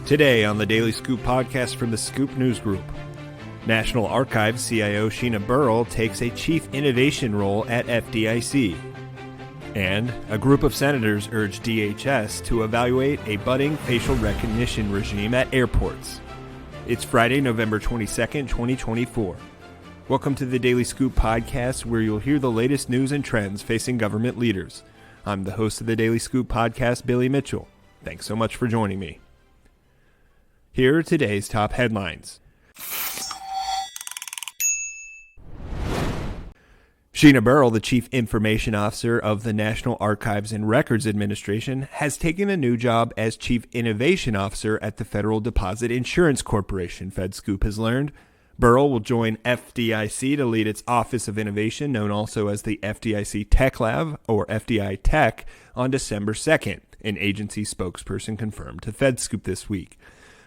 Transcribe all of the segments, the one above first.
Today on the Daily Scoop podcast from the Scoop News Group, National Archives CIO Sheena Burrell takes a chief innovation role at FDIC. And a group of senators urge DHS to evaluate a budding facial recognition regime at airports. It's Friday, November 22nd, 2024. Welcome to the Daily Scoop podcast, where you'll hear the latest news and trends facing government leaders. I'm the host of the Daily Scoop podcast, Billy Mitchell. Thanks so much for joining me. Here are today's top headlines. Sheena Burrell, the Chief Information Officer of the National Archives and Records Administration, has taken a new job as Chief Innovation Officer at the Federal Deposit Insurance Corporation, FedScoop has learned. Burrell will join FDIC to lead its Office of Innovation, known also as the FDIC Tech Lab, or FDiTech, on December 2nd, an agency spokesperson confirmed to FedScoop this week.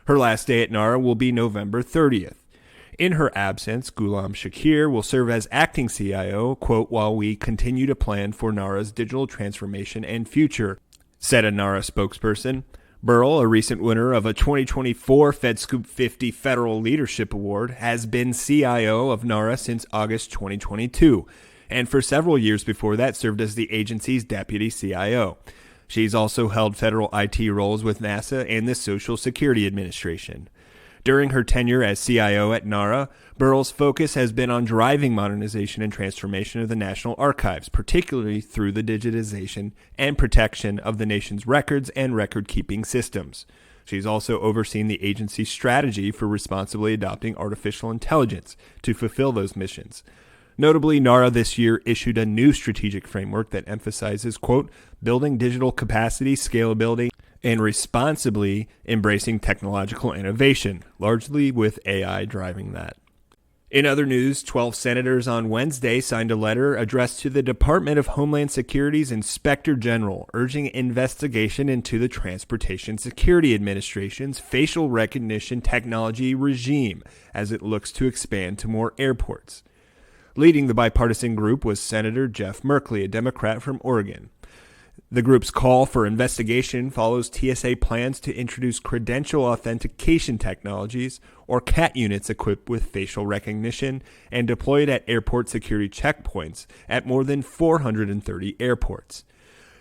Her last day at NARA will be November 30th. In her absence, Gulam Shakir will serve as acting CIO, quote, while we continue to plan for NARA's digital transformation and future, said a NARA spokesperson. Burrell, a recent winner of a 2024 FedScoop 50 Federal Leadership Award, has been CIO of NARA since August 2022, and for several years before that served as the agency's deputy CIO. She's also held federal IT roles with NASA and the Social Security Administration. During her tenure as CIO at NARA, Burrell's focus has been on driving modernization and transformation of the National Archives, particularly through the digitization and protection of the nation's records and record-keeping systems. She's also overseen the agency's strategy for responsibly adopting artificial intelligence to fulfill those missions. Notably, NARA this year issued a new strategic framework that emphasizes, quote, building digital capacity, scalability, and responsibly embracing technological innovation, largely with AI driving that. In other news, 12 senators on Wednesday signed a letter addressed to the Department of Homeland Security's Inspector General, urging investigation into the Transportation Security Administration's facial recognition technology regime as it looks to expand to more airports. Leading the bipartisan group was Senator Jeff Merkley, a Democrat from Oregon. The group's call for investigation follows TSA plans to introduce credential authentication technologies, or CAT units equipped with facial recognition and deployed at airport security checkpoints at more than 430 airports.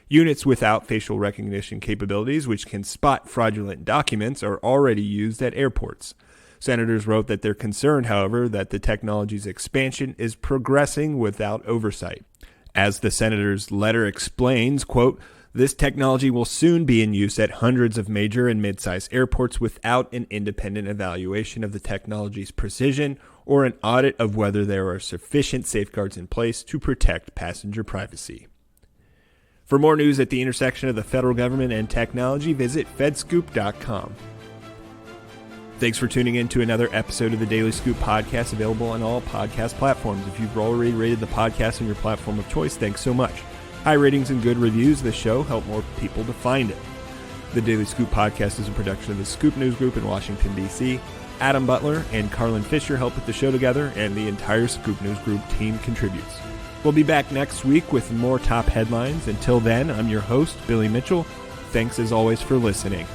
Units without facial recognition capabilities, which can spot fraudulent documents, are already used at airports. Senators wrote that they're concerned, however, that the technology's expansion is progressing without oversight. As the senator's letter explains, quote, this technology will soon be in use at hundreds of major and mid-sized airports without an independent evaluation of the technology's precision or an audit of whether there are sufficient safeguards in place to protect passenger privacy. For more news at the intersection of the federal government and technology, visit FedScoop.com. Thanks for tuning in to another episode of the Daily Scoop podcast, available on all podcast platforms. If you've already rated the podcast on your platform of choice, thanks so much. High ratings and good reviews of the show help more people to find it. The Daily Scoop podcast is a production of the Scoop News Group in Washington, D.C. Adam Butler and Carlin Fisher help put the show together, and the entire Scoop News Group team contributes. We'll be back next week with more top headlines. Until then, I'm your host, Billy Mitchell. Thanks as always for listening.